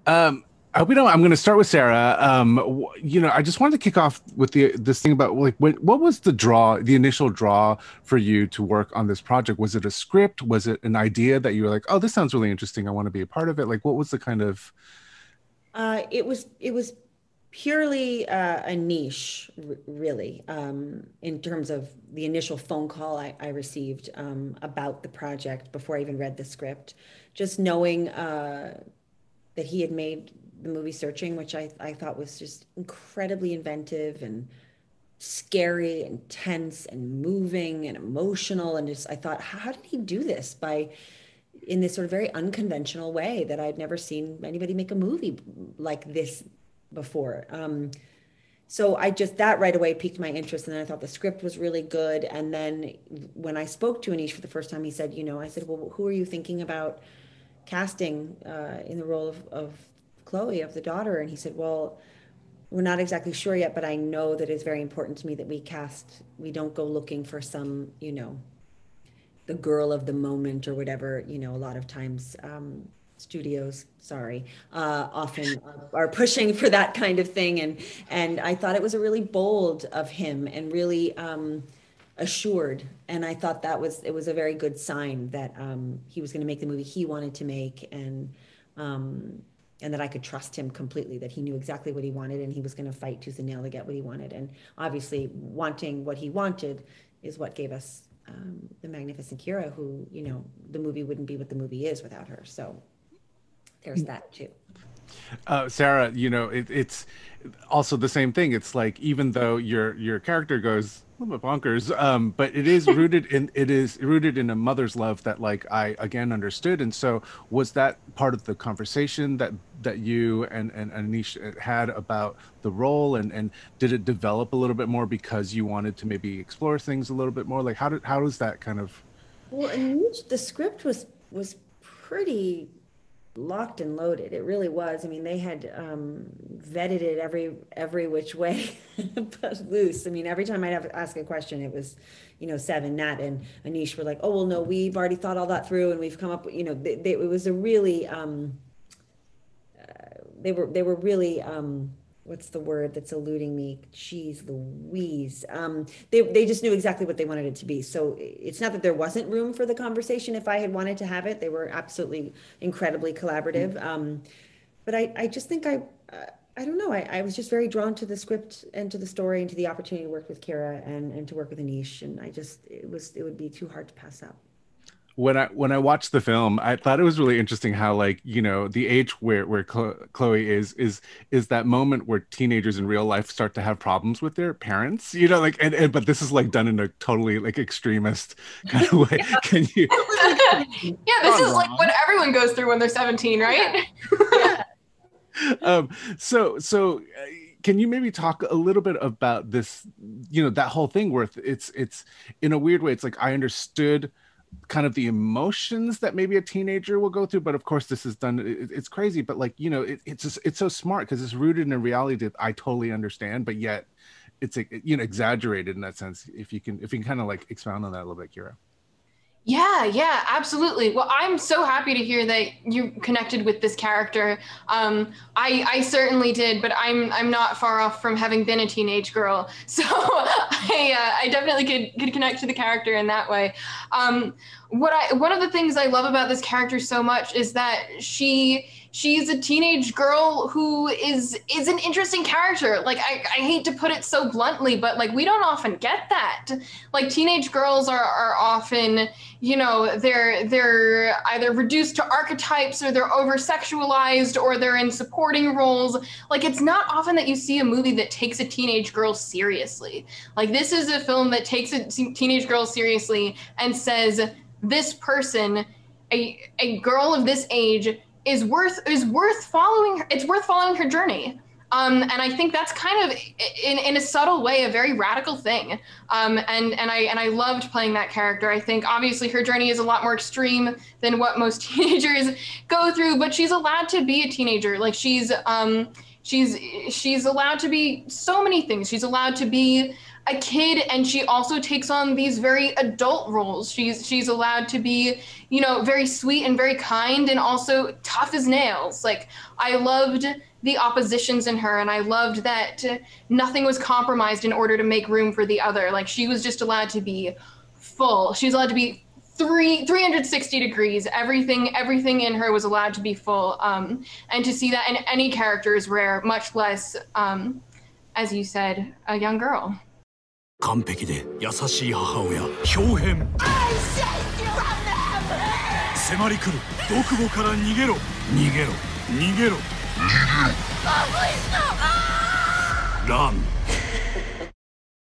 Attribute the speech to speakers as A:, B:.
A: I hope you know. I'm going to start with Sarah. I just wanted to kick off with this thing about like what was the initial draw for you to work on this project? Was it a script? Was it an idea that you were like, oh, this sounds really interesting. I want to be a part of it. Like, what was the kind of?
B: It was purely a niche, really, in terms of the initial phone call I received about the project before I even read the script. Just knowing that he had made the movie Searching, which I thought was just incredibly inventive and scary and tense and moving and emotional. And just I thought, how did he do this by in this sort of very unconventional way that I'd never seen anybody make a movie like this before. So I just that right away piqued my interest, and then I thought the script was really good. And then when I spoke to Anish for the first time, he said, I said, well, who are you thinking about casting in the role of Chloe, of the daughter? And he said, well, we're not exactly sure yet, but I know that it's very important to me that we don't go looking for some, the girl of the moment or whatever. A lot of times studios, sorry, often are pushing for that kind of thing. And I thought it was a really bold of him and really assured. And I thought it was a very good sign that he was going to make the movie he wanted to make, and that I could trust him completely, that he knew exactly what he wanted and he was going to fight tooth and nail to get what he wanted. And obviously wanting what he wanted is what gave us the magnificent Kira, who, the movie wouldn't be what the movie is without her. So there's that too.
A: Sarah, it's also the same thing. It's like even though your character goes a little bit bonkers, but it is rooted in a mother's love that like I again understood. And so was that part of the conversation that you and Anish had about the role, and did it develop a little bit more because you wanted to maybe explore things a little bit more? Like how does that kind of?
B: Well, and the script was pretty locked and loaded. It really was. I mean, they had vetted it every which way but loose. I mean, every time I'd have to ask a question, it was, Seven, Nat, and Anish were like, "Oh, well, no, we've already thought all that through, and we've come up with, it was a really, they were really, what's the word that's eluding me? Jeez Louise. They just knew exactly what they wanted it to be. So it's not that there wasn't room for the conversation if I had wanted to have it. They were absolutely incredibly collaborative. But I just think I don't know. I was just very drawn to the script and to the story and to the opportunity to work with Kira and to work with Anish. And it would be too hard to pass up.
A: When I watched the film, I thought it was really interesting how like the age where Chloe is that moment where teenagers in real life start to have problems with their parents, like and but this is like done in a totally like extremist kind of way. Can you?
C: Yeah, this is like what everyone goes through when they're 17, right?
B: Yeah.
A: So can you maybe talk a little bit about this, that whole thing where it's in a weird way, it's like I understood kind of the emotions that maybe a teenager will go through, but of course this is done, it's crazy, but like it's so smart because it's rooted in a reality that I totally understand, but yet it's exaggerated in that sense. If you can kind of like expound on that a little bit, Kira.
C: Yeah, absolutely. Well, I'm so happy to hear that you connected with this character. I certainly did, but I'm not far off from having been a teenage girl, so I definitely could connect to the character in that way. One of the things I love about this character so much is that she's a teenage girl who is an interesting character. Like I hate to put it so bluntly, but like we don't often get that. Like teenage girls are often, they're either reduced to archetypes, or they're over sexualized, or they're in supporting roles. Like it's not often that you see a movie that takes a teenage girl seriously. Like this is a film that takes a teenage girl seriously and says this person, a girl of this age, is worth following. It's worth following her journey. And I think that's kind of in a subtle way a very radical thing. And I loved playing that character. I think obviously her journey is a lot more extreme than what most teenagers go through, but she's allowed to be a teenager. Like she's allowed to be so many things. She's allowed to be a kid, and she also takes on these very adult roles. She's allowed to be, you know, very sweet and very kind, and also tough as nails. Like, I loved the oppositions in her, and I loved that nothing was compromised in order to make room for the other. Like, she was just allowed to be full. She was allowed to be 360 degrees. Everything in her was allowed to be full. And to see that in any character is rare, much less, as you said, a young girl.
D: 完璧で優しい母親豹変迫り来る毒母から逃げろ逃げろ逃げろラン